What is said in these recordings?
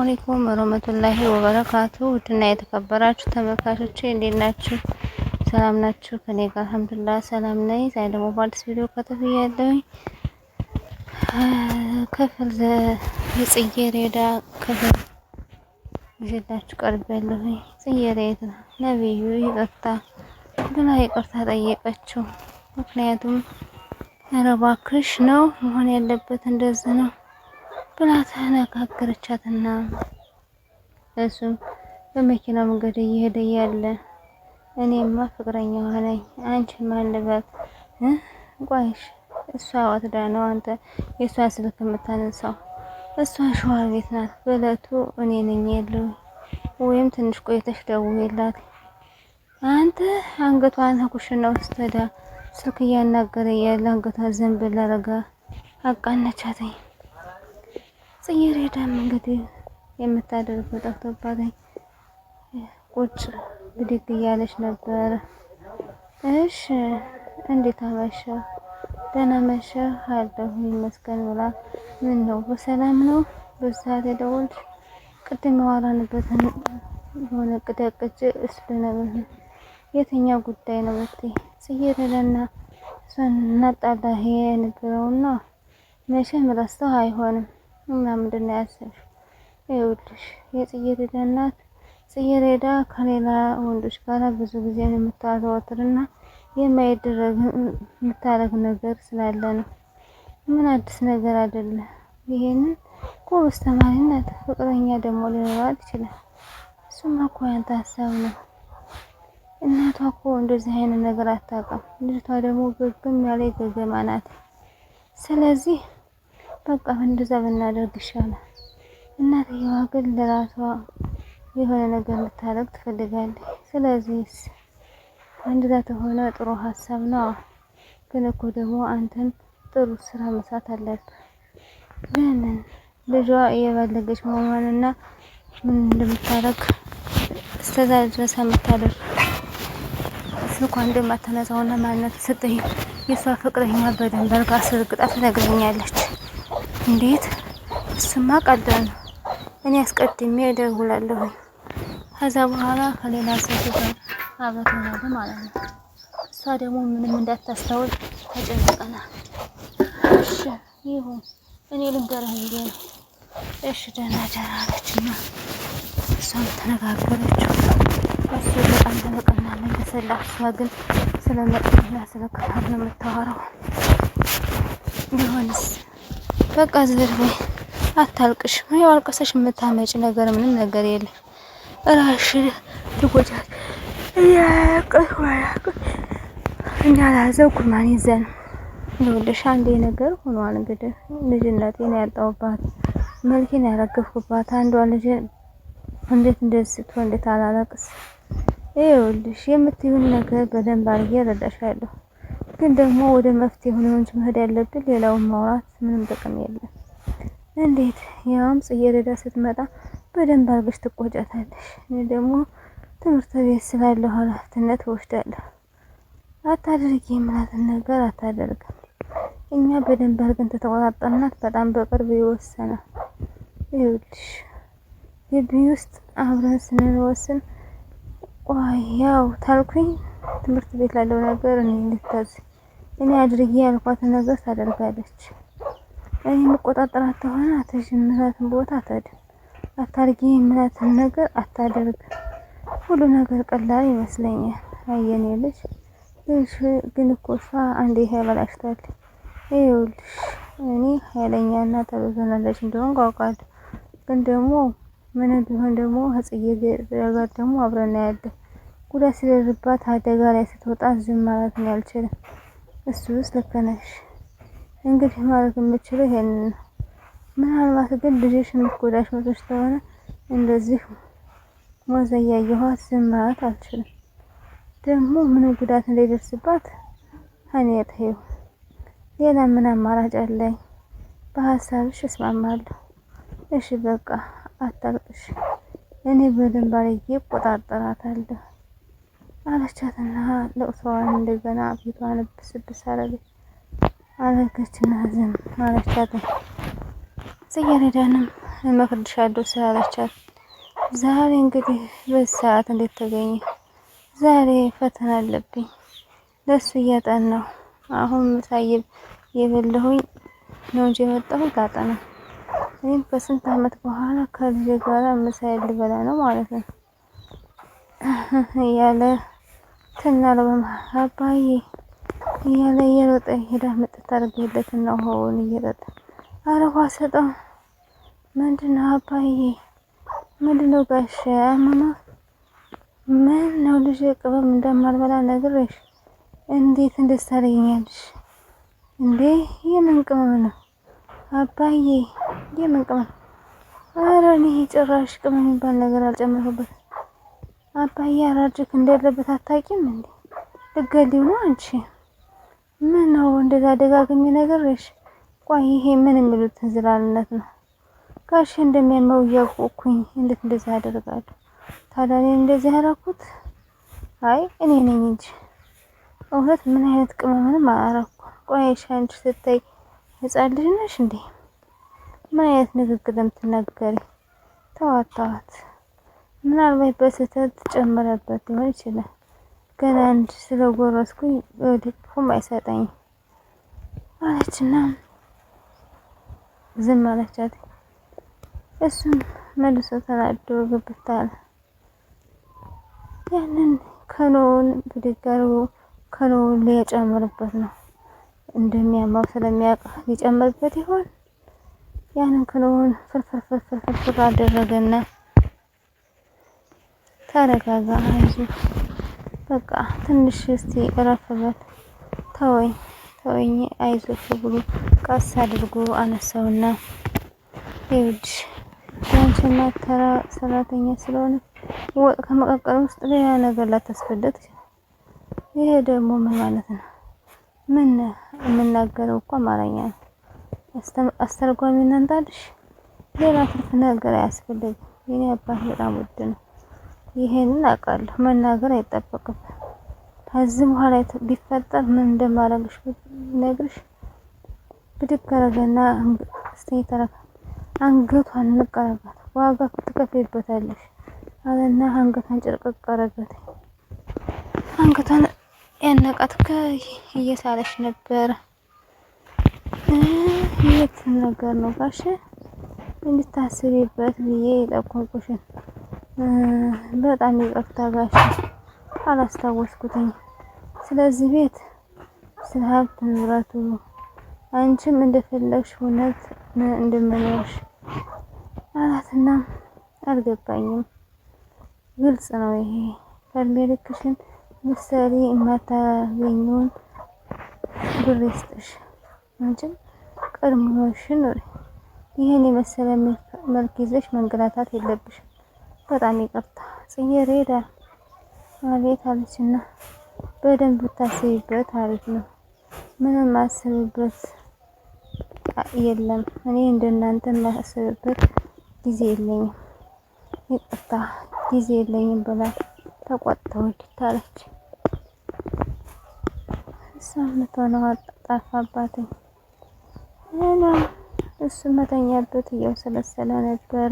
አለይኩም ወራህመቱላሂ ወበረካቱ። ውድና የተከበራችሁ ተመልካቾቼ እንዴት ናችሁ? ሰላም ናችሁ? ከኔ ጋር አልሐምዱሊላህ ሰላም ነኝ። ዛሬ ደግሞ በአዲስ ቪዲዮ ከትያለሁኝ። ክፍል የጽጌረዳ ክፍል ይዤላችሁ ቀርቤያለሁኝ። ጽጌረዳ ነብዩ ይቅርታ ብላ ይቅርታ ጠየቀችው። ምክንያቱም ኧረ እባክሽ ነው መሆን ያለበት እንደዚህ ነው ብላ ተነጋገረቻትና እሱም በመኪና መንገድ እየሄደ ያለ እኔማ ፍቅረኛዋ ነኝ አንቺ ማን ልበል? ቆይሽ እሷ ወትዳ ነው አንተ የእሷ ስልክ የምታነሳው? እሷ ሸዋር ቤት ናት። በእለቱ እኔ ነኝ ያለው ወይም ትንሽ ቆይተሽ ደውዪላት። አንተ አንገቷን ኩሽና ውስጥ ሄዳ ስልክ እያናገረ ያለ አንገቷን ዘንበል አረጋ አቃነቻተኝ። ጽጌረዳም እንግዲህ የምታደርገው ጠፍቶባታኝ ቁጭ ብድግ እያለች ነበር። እሺ እንዴት አመሸህ? ደህና መሸህ አለሁኝ ይመስገን ብላ ምን ነው በሰላም ነው በሰዓት የደወልሽ? ቅድም ያወራንበትን የሆነ ቅደቅጭ እስልነበር የትኛው ጉዳይ ነው ብትይ ጽጌረዳና እሷን እናጣላ የነበረውና መቼም ረስተው አይሆንም እና ምንድን ነው ያሰብሽ? ይኸውልሽ የጽጌረዳ እናት ጽጌረዳ ከሌላ ወንዶች ጋር ብዙ ጊዜ የምታዘወትርና የማይደረግ የምታረግ ነገር ስላለ ነው። ምን አዲስ ነገር አይደለም። ይሄንን ጎበዝ ተማሪነት ፍቅረኛ ደግሞ ሊኖራት ይችላል። እሱማ እኮ ያንተ ሀሳብ ነው። እናቷ እኮ እንደዚህ አይነት ነገር አታውቅም። ልጅቷ ደግሞ ገገም ያለ ገገማ ናት። ስለዚህ በቃ እንደዛ ብናደርግ ይሻላል። እናትየዋ ግን ለራሷ የሆነ ነገር ልታረግ ትፈልጋለች። ስለዚህ እንደዛ ተሆነ ጥሩ ሀሳብ ነው። ግን እኮ ደግሞ አንተን ጥሩ ስራ መስራት አለብህ። ለምን ልጇ እየባለገች መሆኗንና ምን እንደምታረግ እስከዛ ድረስ የምታደርግ ስልኳን እንደማታነሳውና ማንነት ስትይ የሷ ፍቅረኛ በደንብ አድርጋ አስረግጣ ትነግረኛለች። እንዴት? እሱማ ቀላል ነው። እኔ አስቀድሜ እደውላለሁ። ከዛ በኋላ ከሌላ ሰው ጋር አብረን እንሆናለን ማለት ነው። እሷ ደግሞ ምንም እንዳታስተውል ተጨንቀናል። እሺ ይሁን፣ እኔ ልንገርህ እንዴ ነው። እሺ ደህና ደህና አለችና እሷም ተነጋገረችው። እሱ በጣም ተበቀና መለሰላት። እሷ ግን ስለ መጥፎና ስለ ክፋት ነው የምታወራው። ቢሆንስ በቃ ዝርቤ አታልቅሽ። ምን አልቀሰሽ የምታመጪ ነገር ምንም ነገር የለም። ራስሽን ትጎጃለሽ። እኛ ላዘንኩ ማን ይዘን ይኸውልሽ አንዴ ነገር ሆኗል። እንግዲህ ልጅነቴን ያጣሁባት መልኬን ያረገፍኩባት አንዷ ልጅ እንዴት እንደዚህ ስትሆን እንዴት አላለቅስ? ይኸውልሽ የምትይውን ነገር በደንብ አድርጌ እረዳሻለሁ። ግን ደግሞ ወደ መፍትሄ ነው እንጂ መሄድ ያለብን ሌላውን ማውራት ምንም ጥቅም የለም። እንዴት? ያውም ጽጌረዳ ስትመጣ በደንብ አድርገሽ ትቆጫታለሽ። እኔ ደግሞ ትምህርት ቤት ስላለው ኃላፊነት እወስዳለሁ። አታድርጊ የምላትን ነገር አታደርግም። እኛ በደንብ አድርገን ተተቆጣጠርናት በጣም በቅርብ ይወሰናል። ይኸውልሽ ግቢ ውስጥ አብረን ስንወስን ያው ታልኩኝ ትምህርት ቤት ላለው ነገር እኔ ልታዝ እኔ አድርጊ ያልኳትን ነገር ታደርጋለች። እኔ መቆጣጠራት ተሆነ አትሽምራትን ቦታ አታድም። አታርጊ የምላትን ነገር አታደርግም። ሁሉ ነገር ቀላል ይመስለኛል። አየኔ ልጅ ግን እኮ እሷ አንዴ ያበላሽታል። ይኸውልሽ እኔ ኃይለኛና ተበዘናለች እንደሆነ አውቃለሁ። ግን ደግሞ ምን ቢሆን ደግሞ ጽጌረዳ ጋር ደግሞ አብረን ያለን ጉዳት ሲደርስባት አደጋ ላይ ስትወጣ ዝም ማለት ነው አልችልም። እሱስ ልክ ነሽ። እንግዲህ ማለት የምችለው ይሄንን ነው። ምናልባት ግን ልጅሽ የምትጎዳሽ መስሎሽ ከሆነ እንደዚህ ሞዘያየኋት ዝም ማለት አልችልም። ደግሞ ምን ጉዳት እንዳይደርስባት እኔ ተይው። ሌላ ምን አማራጭ አለኝ? በሀሳብሽ እስማማለሁ። እሺ በቃ አታልቅሽ፣ እኔ በደንብ አድርጌ እቆጣጠራታለሁ አለቻትና ለቅሶዋን እንደገና ፊቷን ብስብስ አረገችና ዝም አለቻት። ጽጌረዳንም እመክርልሻለሁ ስላለቻት ዛሬ እንግዲህ በሰዓት እንዴት ተገኘ? ዛሬ ፈተና አለብኝ ለሱ እያጠናሁ አሁን ምሳ የበላሁኝ ነው እንጂ የመጣሁት ላጠና። እኔም በስንት አመት በኋላ ከልጄ ጋር ምሳ ልበላ ነው ማለት ነው እያለ ትናለ በመሀል አባዬ እያለ እየሮጠ ሄዳ መጠጥ አድርጌለትና ውሃውን እየጠጣ ኧረ ውሃ ሰጠው። ምንድነው አባዬ? ምንድነው ጋሼ አመማ? ምን ነው ልጄ ቅመም እንደማልበላ ነግሬሽ እንዴት እንደዛ ታደርጊኛለሽ እንዴ? የምን ቅመም ነው አባዬ? የምን ቅመም? ኧረ እኔ ጭራሽ ቅመም የሚባል ነገር አልጨመርኩበትም። አባዬ አላርጅክ እንደሌለበት አታውቂም እንዴ? ልትገሊው ነው አንቺ? ምን ነው እንደዛ ደጋግሜ ነግሬሽ? ቆይ ይሄ ምን የሚሉት እንዝላልነት ነው? ጋሼ እንደሚያመው እያወቅኩኝ እንዴት እንደዛ አደርጋለሁ? ታዲያ እኔ እንደዚህ ያደረኩት? አይ እኔ ነኝ እንጂ እውነት ምን አይነት ቅመምንም አላረኩ። ቆይ አንቺ ስታይ ህፃን ልጅ ነሽ እንዴ? ምን አይነት ንግግር የምትናገሪ? ተዋት። ምናልባት በስህተት ጨመረበት ሊሆን ይችላል። ገና አንድ ስለጎረስኩኝ ወዲሁም አይሰጠኝም አለችና ዝም አለቻት። እሱም መልሶ ተናዶ ግብት አለ። ያንን ከኖውን ብድግ አድርጎ ከኖውን ሊጨምርበት ነው። እንደሚያማው ስለሚያውቅ ሊጨምርበት ይሆን? ያንን ከኖውን ፍርፍር አደረገና ተረጋጋ፣ አይዞህ በቃ ትንሽ እስቲ እረፍ በል፣ ተወኝ አይዞህ ብሎ ቀስ አድርጎ አነሳውና ይኸውልሽ ያንቺ እናት ተራ ሰራተኛ ስለሆነ ወጥ ከመቀቀል ውስጥ ሌላ ነገር ላታስፈልግ። ይሄ ደግሞ ምን ማለት ነው? ምን የምናገረው እኮ አማርኛ ነው። አስተርጓሚ እናንጣልሽ። ሌላ ትርፍ ነገር አያስፈልግም። የኔ አባት በጣም ውድ ነው። ይሄንን አውቃለሁ። መናገር አይጠበቅም። ከዚህ በኋላ ቢፈጠር ምን እንደማደርግሽ ነግርሽ ብድግ አደረገና አንገቷን ንቀረጋት፣ ዋጋ ትከፍይበታለሽ አለና አንገቷን ጭርቅቅ አደረጋት። አንገቷን ያነቃት እየሳለች ነበር። የት ነገር ነው ጋሼ እንድታስቢበት ብዬ የጠቆምኩሽን። በጣም ይቅርታ ጋሼ አላስታወስኩትኝ። ስለዚህ ቤት ስለ ሀብት ንብረቱ አንቺም እንደፈለግሽ እውነት እንደምኖርሽ አላትና አልገባኝም። ግልጽ ነው ይሄ ከእድሜ ልክሽን ምሳሌ የማታገኘውን ብር ይስጥሽ። አንቺም ቀድሞሽን ኑሪ። ይሄን የመሰለ መልክ ይዘሽ መንገላታት የለብሽም። በጣም ይቅርታ ጽጌረዳ አቤት አለችና በደንብ ብታስቢበት አሪፍ ነው። ምንም ማስብበት የለም። እኔ እንደናንተ ማስብበት ጊዜ የለኝም። ይቅርታ ጊዜ የለኝም ብላ ተቆጥተው ታለች። ሰምተነው ጠፋባት። እሱ መተኛበት እየወሰለሰለ ነበር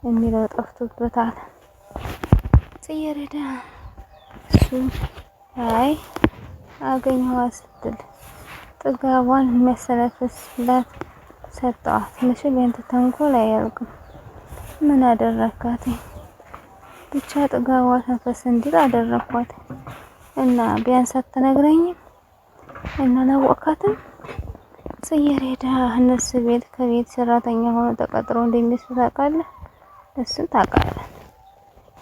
የሚለው ጠፍቶበታል። ጽጌረዳ እሱ አይ አገኘዋ ስትል ጥጋቧን የሚያሰነፍስላት ሰጠዋት። መቼም ያንተ ተንኮል አያልቅም። ምን አደረካት? ብቻ ጥጋቧ ተንፈስ እንዲል አደረኳት እና ቢያንስ አትነግረኝም? እና አላወቃትም? ጽጌረዳ እነሱ ቤት ከቤት ሰራተኛ ሆኖ ተቀጥሮ እንደሚሰራ ታውቃለህ? እሱን ታውቃለህ?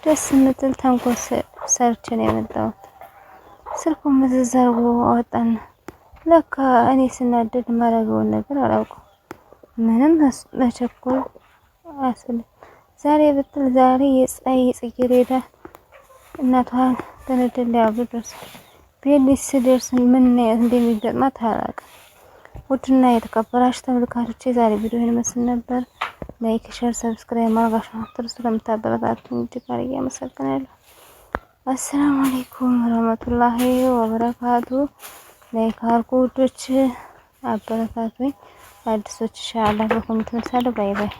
ደስ የምትል ተንኮል ሰርች ነው የመጣሁት። ስልኩን መዘዝ አድርጎ አወጣና ለካ እኔ ስናደድ ማረገውን ነገር አላውቅም። ምንም መቸኮል አያስፈልግም። ዛሬ ብትል ዛሬ ጽጌረዳ እናቷን ተነደል ያብሩ ደርሷል። ቤት ሲደርስ ምን እንደሚገጥማት አላውቅም። ውድና የተከበራችሁ ተመልካቾቼ ዛሬ ቪዲዮ ይመስል ነበር። ላይክ፣ ሼር፣ ሰብስክራይብ ማድረጋችሁን አትርሱ። ለምታበረታቱኝ እጅግ አድርጌ አመሰግናለሁ። አሰላሙ አለይኩም ወራህመቱላሂ ወበረካቱ። ላይክ አድርጉ ውዶች፣ አበረታቱኝ። በአዲሶች ኢንሻአላህ በኮሜንት መልሳለሁ። ባይ ባይ።